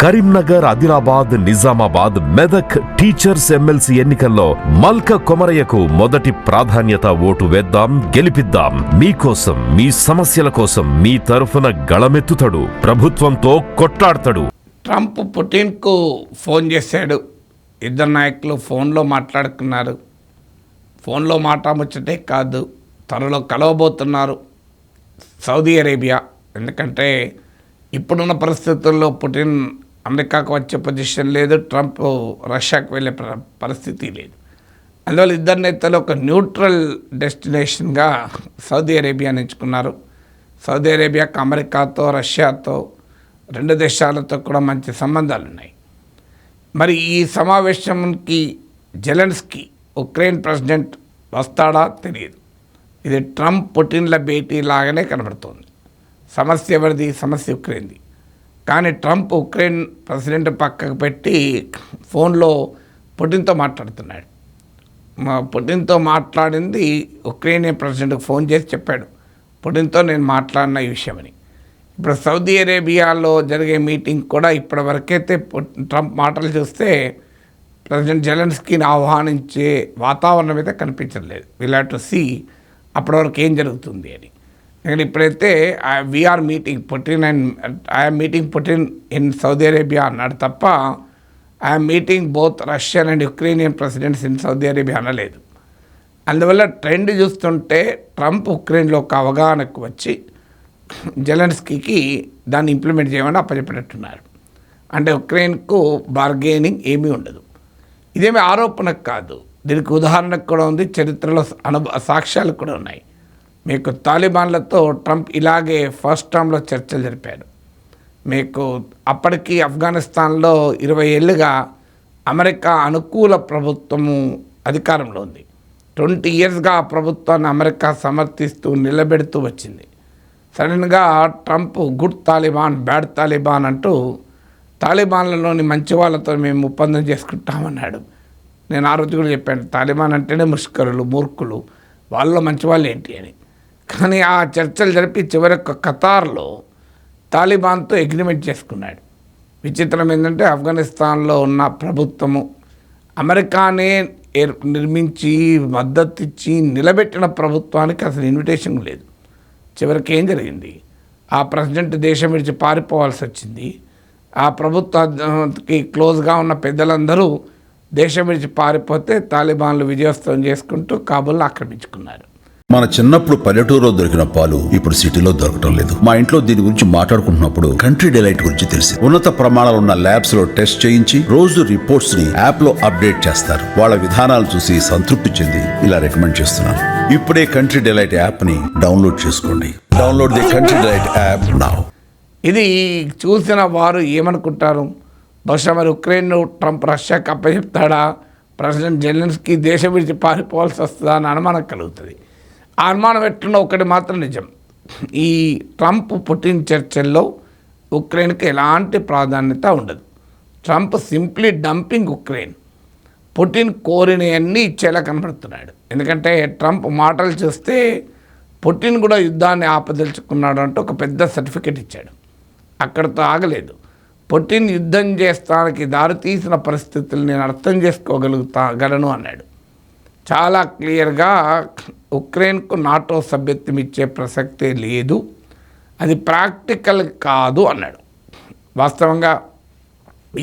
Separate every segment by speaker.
Speaker 1: Karimnagar, Adilabad, Nizamabad, Medak teachers MLC ఎన్నికల్లో మల్క కొమరయ్యకు మొదటి ప్రాధాన్యత. ఓటు వేద్దాం, గెలిపిద్దాం. మీకోసం, మీ సమస్యల కోసం మీ తరఫున గళమెత్తుతాడు, ప్రభుత్వంతో కొట్లాడతాడు.
Speaker 2: ట్రంప్ పుటిన్కు ఫోన్ చేశాడు. ఇద్దరు నాయకులు ఫోన్లో మాట్లాడుకున్నారు. ఫోన్లో మాట్లాడముచ్చటే కాదు, త్వరలో కలవబోతున్నారు సౌదీ అరేబియా. ఎందుకంటే ఇప్పుడున్న పరిస్థితుల్లో పుటిన్ అమెరికాకు వచ్చే పొజిషన్ లేదు, ట్రంప్ రష్యాకు వెళ్ళే పరిస్థితి లేదు. అందువల్ల ఇద్దరు నేతలు ఒక న్యూట్రల్ డెస్టినేషన్గా సౌదీ అరేబియాని ఎంచుకున్నారు. సౌదీ అరేబియాకు అమెరికాతో, రష్యాతో, రెండు దేశాలతో కూడా మంచి సంబంధాలు ఉన్నాయి. మరి ఈ సమావేశంకి జెలెన్స్కీ ఉక్రెయిన్ ప్రెసిడెంట్ వస్తాడా తెలియదు. ఇది ట్రంప్ పుటిన్ల భేటీ లాగానే కనబడుతోంది. సమస్య ఎవరిది? సమస్య ఉక్రెయిన్ది. కానీ ట్రంప్ ఉక్రెయిన్ ప్రెసిడెంట్ పక్కకు పెట్టి ఫోన్లో పుటిన్తో మాట్లాడుతున్నాడు. పుటిన్తో మాట్లాడింది ఉక్రెయినియన్ ప్రెసిడెంట్కి ఫోన్ చేసి చెప్పాడు, పుటిన్తో నేను మాట్లాడిన ఈ విషయమని. ఇప్పుడు సౌదీ అరేబియాలో జరిగే మీటింగ్ కూడా ఇప్పటివరకైతే ట్రంప్ మాటలు చూస్తే ప్రెసిడెంట్ జెలెన్స్కీని ఆహ్వానించే వాతావరణం అయితే కనిపించలేదు. విల్ హ్యావ్ టు సీ అప్పటి వరకు ఏం జరుగుతుంది అని. ఎందుకంటే ఇప్పుడైతే we're meeting Putin and I'm meeting Putin in Saudi Arabia అన్నాడు తప్ప I'm meeting both Russian and Ukrainian presidents in Saudi Arabia అనలేదు. అందువల్ల ట్రెండ్ చూస్తుంటే ట్రంప్ ఉక్రెయిన్లో ఒక అవగాహనకు వచ్చి జెలెన్స్కీకి దాన్ని ఇంప్లిమెంట్ చేయమని అప్పచెప్పినట్టున్నారు. అంటే ఉక్రెయిన్కు బార్గెనింగ్ ఏమీ ఉండదు. ఇదేమీ ఆరోపణకు కాదు, దీనికి ఉదాహరణకు కూడా ఉంది, చరిత్రలో సాక్ష్యాలు కూడా ఉన్నాయి. మీకు తాలిబాన్లతో ట్రంప్ ఇలాగే ఫస్ట్ టర్మ్లో చర్చలు జరిపాడు. మీకు అప్పటికి ఆఫ్ఘనిస్తాన్లో 20 ఏళ్ళుగా అమెరికా అనుకూల ప్రభుత్వము అధికారంలో ఉంది. 20 ఇయర్స్గా ఆ ప్రభుత్వాన్ని అమెరికా సమర్థిస్తూ నిలబెడుతూ వచ్చింది. సడన్గా Trump good Taliban, bad Taliban అంటూ తాలిబాన్లలోని మంచి వాళ్ళతో మేము ఒప్పందం చేసుకుంటామన్నాడు. నేను ఆ రోజు కూడా చెప్పాను, తాలిబాన్ అంటేనే ముష్కరులు, మూర్ఖులు, వాళ్ళలో మంచి వాళ్ళు ఏంటి అని. కానీ ఆ చర్చలు జరిపి చివరికి ఖతార్లో తాలిబాన్తో అగ్రిమెంట్ చేసుకున్నాడు. విచిత్రం ఏంటంటే ఆఫ్ఘనిస్తాన్లో ఉన్న ప్రభుత్వము అమెరికానే నిర్మించి మద్దతు ఇచ్చి నిలబెట్టిన ప్రభుత్వానికి అసలు ఇన్విటేషన్ లేదు. చివరికి ఏం జరిగింది? ఆ ప్రెసిడెంట్ దేశం విడిచి పారిపోవాల్సి వచ్చింది. ఆ ప్రభుత్వానికి క్లోజ్గా ఉన్న పెద్దలందరూ దేశం విడిచి పారిపోతే తాలిబాన్లు విజయోత్సవం చేసుకుంటూ కాబూల్ని ఆక్రమించుకున్నారు.
Speaker 3: మన చిన్నప్పుడు పల్లెటూరులో దొరికిన పాలు ఇప్పుడు సిటీలో దొరకటం లేదు. మా ఇంట్లో దీని గురించి మాట్లాడుకుంటున్నప్పుడు కంట్రీ డిలైట్ గురించి తెలిసి ఉన్నత ప్రమాణాలు ఉన్న ల్యాబ్స్ లో టెస్ట్ చేయించి రోజు రిపోర్ట్స్ ని యాప్ లో అప్డేట్ చేస్తారు. వాళ్ళ విధానాలు చూసి సంతృప్తి చెంది ఇలా రికమెండ్ చేస్తున్నాను. ఇప్పుడే కంట్రీ డిలైట్ యాప్ ని డౌన్లోడ్ చేసుకోండి. Download the country delight app now.
Speaker 2: ఇది చూసిన వారు ఏమనుకుంటారు? బహుశా మరి ఉక్రెయిన్ ట్రంప్ రష్యాకి అప్పచెప్తాడా, ప్రెసిడెంట్ జెలెన్స్కీ దేశం విడిచి పారిపోవాల్సి వస్తుందా అని అనుమానం కలుగుతుంది. ఆ అనుమానం ఎట్లున్నా ఒకటి మాత్రం నిజం, ఈ ట్రంప్ పుటిన్ చర్చల్లో ఉక్రెయిన్కి ఎలాంటి ప్రాధాన్యత ఉండదు. Trump simply dumping Ukraine. Putin కోరినవన్నీ ఇచ్చేలా కనబడుతున్నాడు. ఎందుకంటే ట్రంప్ మాటలు చూస్తే పుటిన్ కూడా యుద్ధాన్ని ఆపదలుచుకున్నాడు అంటూ ఒక పెద్ద సర్టిఫికెట్ ఇచ్చాడు. అక్కడితో ఆగలేదు. పుటిన్ యుద్ధం చేస్తానికి దారితీసిన పరిస్థితులు నేను అర్థం చేసుకోగలను అన్నాడు. చాలా క్లియర్గా ఉక్రెయిన్కు నాటో సభ్యత్వం ఇచ్చే ప్రసక్తే లేదు, అది ప్రాక్టికల్ కాదు అన్నాడు. వాస్తవంగా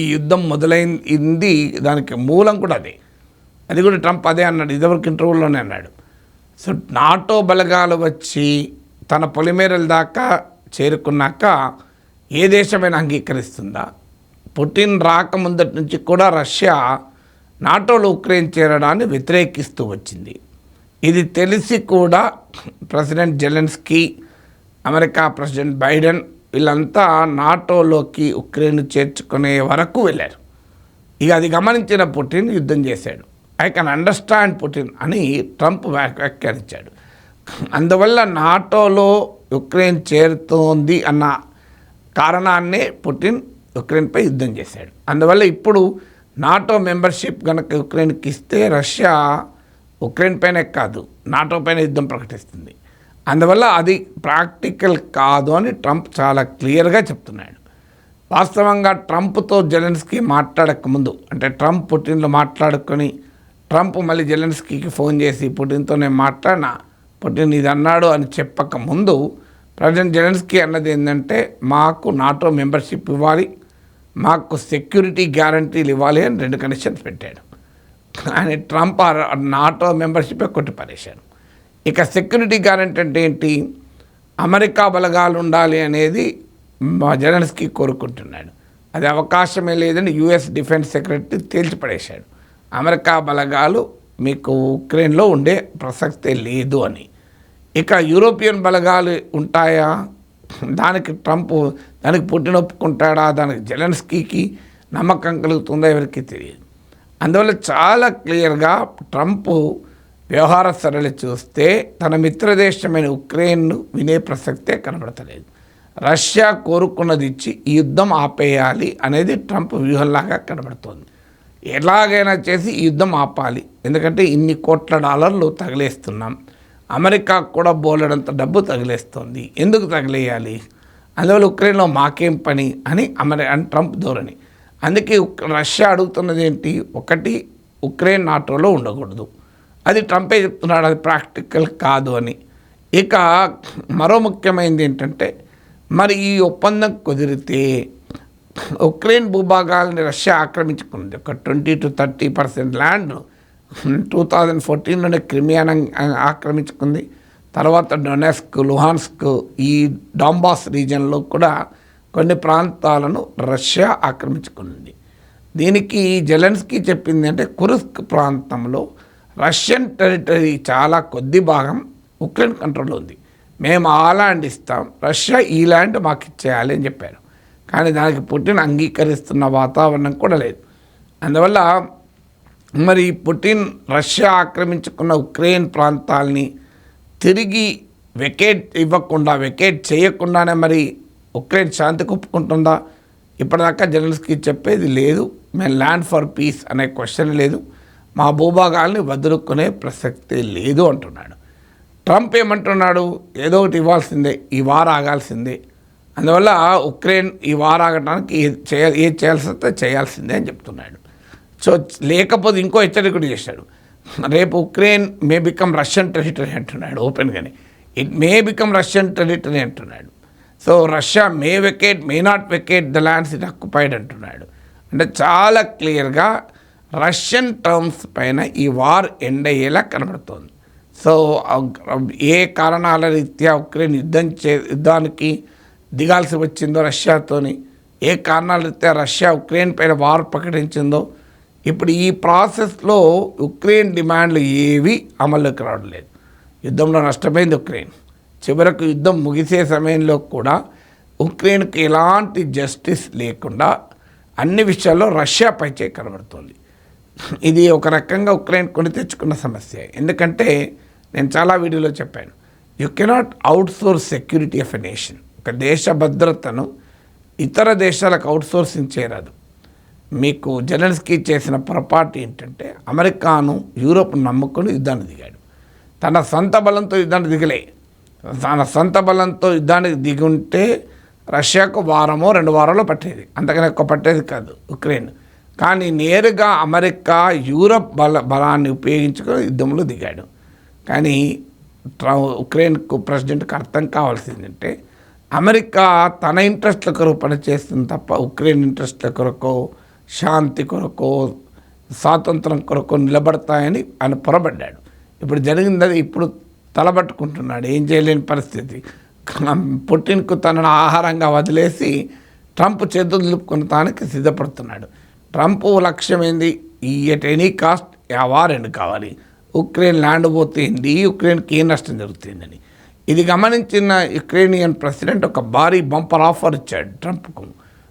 Speaker 2: ఈ యుద్ధం మొదలైంది, దానికి మూలం కూడా అదే. అది కూడా ట్రంప్ అదే అన్నాడు, ఇదివరకు ఇంటర్వ్యూలోనే అన్నాడు. సో నాటో బలగాలు వచ్చి తన పొలిమేరల దాకా చేరుకున్నాక ఏ దేశమైనా అంగీకరిస్తుందా? పుటిన్ రాకముందటి నుంచి కూడా రష్యా నాటోలో ఉక్రెయిన్ చేరడాన్ని వ్యతిరేకిస్తూ వచ్చింది. ఇది తెలిసి కూడా president Zelensky, America president Biden వీళ్ళంతా నాటోలోకి ఉక్రెయిన్ చేర్చుకునే వరకు వెళ్ళారు. ఇక అది గమనించిన పుటిన్ యుద్ధం చేశాడు. ఐ కెన్ అండర్స్టాండ్ పుటిన్ అని ట్రంప్ వ్యాఖ్యానించాడు. అందువల్ల నాటోలో ఉక్రెయిన్ చేరుతోంది అన్న కారణాన్నే పుటిన్ ఉక్రెయిన్పై యుద్ధం చేశాడు. అందువల్ల ఇప్పుడు నాటో మెంబర్షిప్ కనుక ఉక్రెయిన్కి ఇస్తే రష్యా ఉక్రెయిన్ పైనే కాదు నాటో పైన యుద్ధం ప్రకటిస్తుంది. అందువల్ల అది ప్రాక్టికల్ కాదు అని ట్రంప్ చాలా క్లియర్గా చెప్తున్నాడు. వాస్తవంగా ట్రంప్తో జెలెన్స్కీ మాట్లాడక ముందు, అంటే ట్రంప్ పుటిన్లో మాట్లాడుకొని ట్రంప్ మళ్ళీ జెలెన్స్కీకి ఫోన్ చేసి పుటిన్తో నేను మాట్లాడినా, పుటిన్ ఇది అన్నాడు అని చెప్పక ముందు ప్రెసిడెంట్ జెలెన్స్కీ అన్నది ఏంటంటే మాకు నాటో మెంబర్షిప్ ఇవ్వాలి, మాకు సెక్యూరిటీ గ్యారంటీలు ఇవ్వాలి అని 2 కండిషన్స్ పెట్టాడు. ఆయన ట్రంప్ నాటో మెంబర్షిప్ కొట్టిపారేశాడు. ఇక సెక్యూరిటీ గ్యారంటీ అంటే ఏంటి, అమెరికా బలగాలు ఉండాలి అనేది జెలెన్స్కీ కోరుకుంటున్నాడు. అది అవకాశమే లేదని యుఎస్ డిఫెన్స్ సెక్రటరీ తేల్చిపడేశాడు. అమెరికా బలగాలు మీకు ఉక్రెయిన్లో ఉండే ప్రసక్తే లేదు అని. ఇక యూరోపియన్ బలగాలు ఉంటాయా, దానికి పుటిన్ ఒప్పుకుంటాడా, దానికి జెలెన్స్కీకి నమ్మకం కలుగుతుందా ఎవరికి తెలియదు. అందువల్ల చాలా క్లియర్గా ట్రంప్ వ్యవహార సరళి చూస్తే తన మిత్రదేశమైన ఉక్రెయిన్ను వినే ప్రసక్తే కనబడతలేదు. రష్యా కోరుకున్నది ఇచ్చి ఈ యుద్ధం ఆపేయాలి అనేది ట్రంప్ వ్యూహంలాగా కనబడుతోంది. ఎలాగైనా చేసి ఈ యుద్ధం ఆపాలి, ఎందుకంటే ఇన్ని కోట్ల డాలర్లు తగిలేస్తున్నాం, అమెరికాకు కూడా బోలెడంత డబ్బు తగిలేస్తుంది, ఎందుకు తగిలేయాలి, అందువల్ల ఉక్రెయిన్లో మాకేం పని అని ట్రంప్ ధోరణి. అందుకే రష్యా అడుగుతున్నది ఏంటి, ఒకటి ఉక్రెయిన్ నాటోలో ఉండకూడదు, అది ట్రంపే చెప్తున్నాడు, అది ప్రాక్టికల్ కాదు అని. ఇక మరో ముఖ్యమైనది ఏంటంటే, మరి ఈ ఒప్పందం కుదిరితే ఉక్రెయిన్ భూభాగాలని రష్యా ఆక్రమించుకుంది. ఒక 20 to 30% ల్యాండ్ 2014లోనే క్రిమియాను ఆక్రమించుకుంది. తర్వాత డొనెస్క్, లుహాన్స్క్, ఈ డాంబాస్ రీజన్లో కూడా కొన్ని ప్రాంతాలను రష్యా ఆక్రమించుకుంది. దీనికి జెలెన్స్కీ చెప్పింది అంటే కుర్స్క్ ప్రాంతంలో రష్యన్ టెరిటరీ చాలా కొద్ది భాగం ఉక్రెయిన్ కంట్రోల్లో ఉంది, మేము ఆ ల్యాండ్ ఇస్తాం, రష్యా ఈ ల్యాండ్ మాకు ఇచ్చేయాలి అని చెప్పారు. కానీ దానికి పుటిన్ అంగీకరిస్తున్న వాతావరణం కూడా లేదు. అందువల్ల మరి పుటిన్ రష్యా ఆక్రమించుకున్న ఉక్రెయిన్ ప్రాంతాలని తిరిగి వెకేట్ చేయకుండానే మరి ఉక్రెయిన్ శాంతికి ఒప్పుకుంటుందా? ఇప్పటిదాకా జెలెన్స్కీ చెప్పేది లేదు, మేము ల్యాండ్ ఫర్ పీస్ అనే క్వశ్చన్ లేదు, మా భూభాగాల్ని వదులుకునే ప్రసక్తే లేదు అంటున్నాడు. ట్రంప్ ఏమంటున్నాడు, ఏదో ఒకటి ఇవ్వాల్సిందే, ఈ వార్ ఆగాల్సిందే, అందువల్ల ఉక్రెయిన్ ఈ వార్ ఆగడానికి ఏది చేయాల్సి వస్తే చేయాల్సిందే అని చెప్తున్నాడు. సో లేకపోతే ఇంకో హెచ్చరిక కూడా చేశాడు, రేపు Ukraine may become Russian territory అంటున్నాడు ఓపెన్గానే. It may become Russian territory అంటున్నాడు. So Russia may not vacate the lands it occupied అంటున్నాడు. అంటే చాలా క్లియర్గా రష్యన్ టర్మ్స్ పైన ఈ వార్ ఎండ్ అయ్యేలా కనబడుతోంది. సో ఏ కారణాల రీత్యా ఉక్రెయిన్ యుద్ధానికి దిగాల్సి వచ్చిందో రష్యాతోని, ఏ కారణాల రీత్యా రష్యా ఉక్రెయిన్ పైన వార్ ప్రకటించిందో, ఇప్పుడు ఈ ప్రాసెస్లో ఉక్రెయిన్ డిమాండ్లు ఏవి అమల్లోకి రావడం లేదు. యుద్ధంలో నష్టపోయింది ఉక్రెయిన్. చివరకు యుద్ధం ముగిసే సమయంలో కూడా ఉక్రెయిన్కి ఎలాంటి జస్టిస్ లేకుండా అన్ని విషయాల్లో రష్యా పైచే కనబడుతుంది. ఇది ఒక రకంగా ఉక్రెయిన్ కొని తెచ్చుకున్న సమస్య. ఎందుకంటే నేను చాలా వీడియోలో చెప్పాను, you cannot outsource security of a nation. ఒక దేశ భద్రతను ఇతర దేశాలకు అవుట్సోర్సింగ్ చేయరాదు. మీకు జెలెన్స్కీ చేసిన పొరపాటు ఏంటంటే అమెరికాను, యూరోప్ నమ్ముకొని యుద్ధాన్ని దిగాడు. తన సొంత బలంతో యుద్ధాన్ని దిగలే. తన సొంత బలంతో యుద్ధానికి దిగుంటే రష్యాకు 1-2 వారాల్లో పట్టేది, అంతకన్నా ఎక్కువ పట్టేది కాదు ఉక్రెయిన్. కానీ నేరుగా అమెరికా, యూరప్ బలాన్ని ఉపయోగించుకొని యుద్ధంలో దిగాడు. కానీ ఉక్రెయిన్కు ప్రెసిడెంట్కి అర్థం కావాల్సిందంటే అమెరికా తన ఇంట్రెస్ట్ల కొరకు పనిచేస్తుంది తప్ప ఉక్రెయిన్ ఇంట్రెస్ట్ల కొరకు, శాంతి కొరకు, స్వాతంత్రం కొరకు నిలబడతాయని ఆయన పొరబడ్డాడు. ఇప్పుడు జరిగింది, ఇప్పుడు తలబట్టుకుంటున్నాడు, ఏం చేయలేని పరిస్థితి. పుటిన్కు తనను ఆహారంగా వదిలేసి ట్రంప్ చేతులు నిలుపుకునటానికి సిద్ధపడుతున్నాడు. ట్రంప్ లక్ష్యం ఏంది, ఎట్ ఎనీ కాస్ట్ ఆ వార్ ఎండ్ కావాలి, ఉక్రెయిన్ ల్యాండ్ పోతుంది, ఉక్రెయిన్కి ఏ నష్టం జరుగుతుందని. ఇది గమనించిన యుక్రెయినియన్ ప్రెసిడెంట్ ఒక భారీ బంపర్ ఆఫర్ ఇచ్చాడు ట్రంప్కు.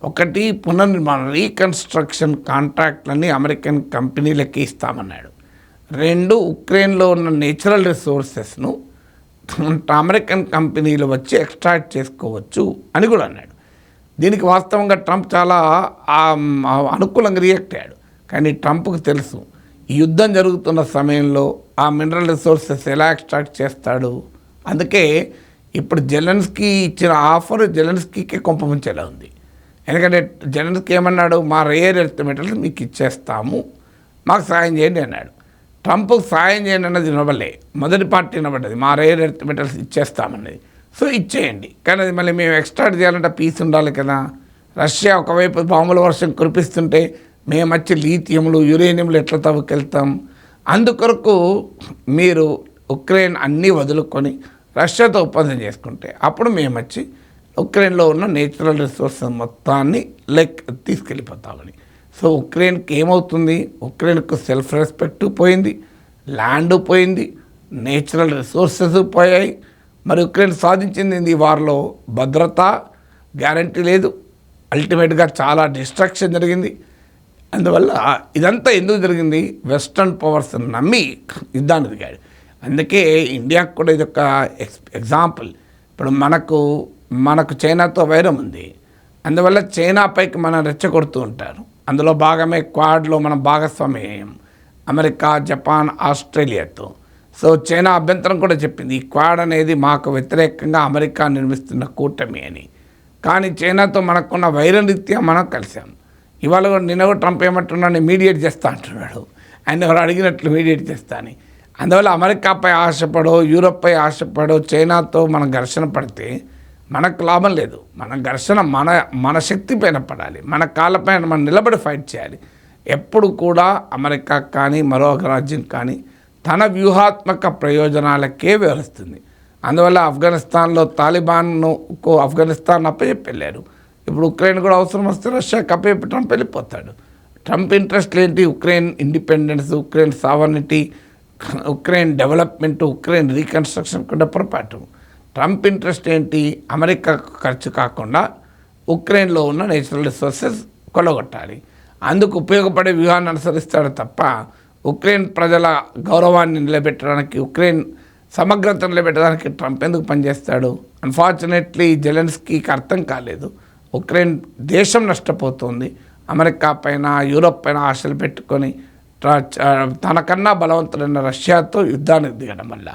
Speaker 2: ఒకటి, పునర్నిర్మాణం, రీకన్స్ట్రక్షన్ కాంట్రాక్ట్లని అమెరికన్ కంపెనీలకి ఇస్తామన్నాడు. 2, ఉక్రెయిన్లో ఉన్న నేచురల్ రిసోర్సెస్ను అమెరికన్ కంపెనీలు వచ్చి ఎక్స్ట్రాక్ట్ చేసుకోవచ్చు అని కూడా అన్నాడు. దీనికి వాస్తవంగా ట్రంప్ చాలా అనుకూలంగా రియాక్ట్ అయ్యాడు. కానీ ట్రంప్కి తెలుసు ఈ యుద్ధం జరుగుతున్న సమయంలో ఆ మినరల్ రిసోర్సెస్ ఎలా ఎక్స్ట్రాక్ట్ చేస్తాడు. అందుకే ఇప్పుడు జెలెన్స్కీ ఇచ్చిన ఆఫర్ జెలెన్స్కీకే కొంపముంచేలా ఉంది. ఎందుకంటే జనరల్కి ఏమన్నాడు, మా రేర్ ఎర్త్ మెటల్స్ మీకు ఇచ్చేస్తాము, మాకు సాయం చేయండి అన్నాడు. ట్రంప్కు సాయం చేయండి అన్నది వినబడలే, మొదటి పార్టీ వినబడ్డది, మా రేర్ ఎర్త్ మెటల్స్ ఇచ్చేస్తామన్నది. సో ఇచ్చేయండి, కానీ అది మళ్ళీ మేము ఎక్స్ట్రాక్ట్ చేయాలంటే పీస్ ఉండాలి కదా. రష్యా ఒకవైపు బాంబుల వర్షం కురిపిస్తుంటే మేము వచ్చి లీథియంలు యురేనియంలు ఎట్లా తవ్వుకెళ్తాం? అందుకొరకు మీరు ఉక్రెయిన్ అన్నీ వదులుకొని రష్యాతో ఒప్పందం చేసుకుంటే అప్పుడు మేము వచ్చి ఉక్రెయిన్లో ఉన్న నేచురల్ రిసోర్సెస్ మొత్తాన్ని తీసుకెళ్ళిపోతామని. సో ఉక్రెయిన్కి ఏమవుతుంది? ఉక్రెయిన్కు సెల్ఫ్ రెస్పెక్ట్ పోయింది, ల్యాండ్ పోయింది, నేచురల్ రిసోర్సెస్ పోయాయి. మరి ఉక్రెయిన్ సాధించింది ఈ వార్లో భద్రత గ్యారంటీ లేదు, అల్టిమేట్గా చాలా డిస్ట్రక్షన్ జరిగింది. అందువల్ల ఇదంతా ఎందుకు జరిగింది? వెస్ట్రన్ పవర్స్ నమ్మి యుద్ధాన్ని దిగాడు. అందుకే ఇండియాకు కూడా ఇది ఒక ఎగ్జాంపుల్. ఇప్పుడు మనకు చైనాతో వైరం ఉంది, అందువల్ల చైనాపైకి మనం రెచ్చగొడుతూ ఉంటారు. అందులో భాగమే క్వాడ్లో మనం భాగస్వామ్యం అమెరికా, జపాన్, ఆస్ట్రేలియాతో. సో చైనా అభ్యంతరం కూడా చెప్పింది, ఈ క్వాడ్ అనేది మాకు వ్యతిరేకంగా అమెరికా నిర్మిస్తున్న కూటమి అని. కానీ చైనాతో మనకున్న వైరరీత్యా మనం కలిసాం. ఇవాళ కూడా నిన్న కూడా ట్రంప్ ఏమంటున్నాడు, మీడియేట్ చేస్తా అంటున్నాడు. ఆయన ఎవరు అడిగినట్లు మీడియేట్ చేస్తా అని. అందువల్ల అమెరికాపై ఆశపడో, యూరోప్పై ఆశపడో చైనాతో మనం ఘర్షణ పడితే మనకు లాభం లేదు. మన ఘర్షణ మన శక్తి పైన పడాలి, మన కాళ్ళపైన మనం నిలబడి ఫైట్ చేయాలి. ఎప్పుడు కూడా అమెరికా కానీ మరో ఒక రాజ్యం కానీ తన వ్యూహాత్మక ప్రయోజనాలకే వ్యవహరిస్తుంది. అందువల్ల ఆఫ్ఘనిస్తాన్లో తాలిబాన్కు ఆఫ్ఘనిస్తాన్ అప్పచెప్పెళ్ళారు. ఇప్పుడు ఉక్రెయిన్ కూడా అవసరం వస్తే రష్యాకి అప్పచెప్పి ట్రంప్ వెళ్ళిపోతాడు. ట్రంప్ ఇంట్రెస్ట్ ఏంటి? Ukraine independence, Ukraine sovereignty, Ukraine development, Ukraine reconstruction కూడా పొరపాటు. ట్రంప్ ఇంట్రెస్ట్ ఏంటి? అమెరికా ఖర్చు కాకుండా ఉక్రెయిన్లో ఉన్న నేచురల్ రిసోర్సెస్ కొల్లగొట్టాలి. అందుకు ఉపయోగపడే వ్యూహాన్ని అనుసరిస్తాడు తప్ప ఉక్రెయిన్ ప్రజల గౌరవాన్ని నిలబెట్టడానికి, ఉక్రెయిన్ సమగ్రతను నిలబెట్టడానికి ట్రంప్ ఎందుకు పనిచేస్తాడు? అన్ఫార్చునేట్లీ జెలెన్స్కీకి అర్థం కాలేదు. ఉక్రెయిన్ దేశం నష్టపోతుంది, అమెరికా పైన యూరోప్ పైన ఆశలు పెట్టుకొని తనకన్నా బలవంతులైన రష్యాతో యుద్ధానికి దిగడం వల్ల.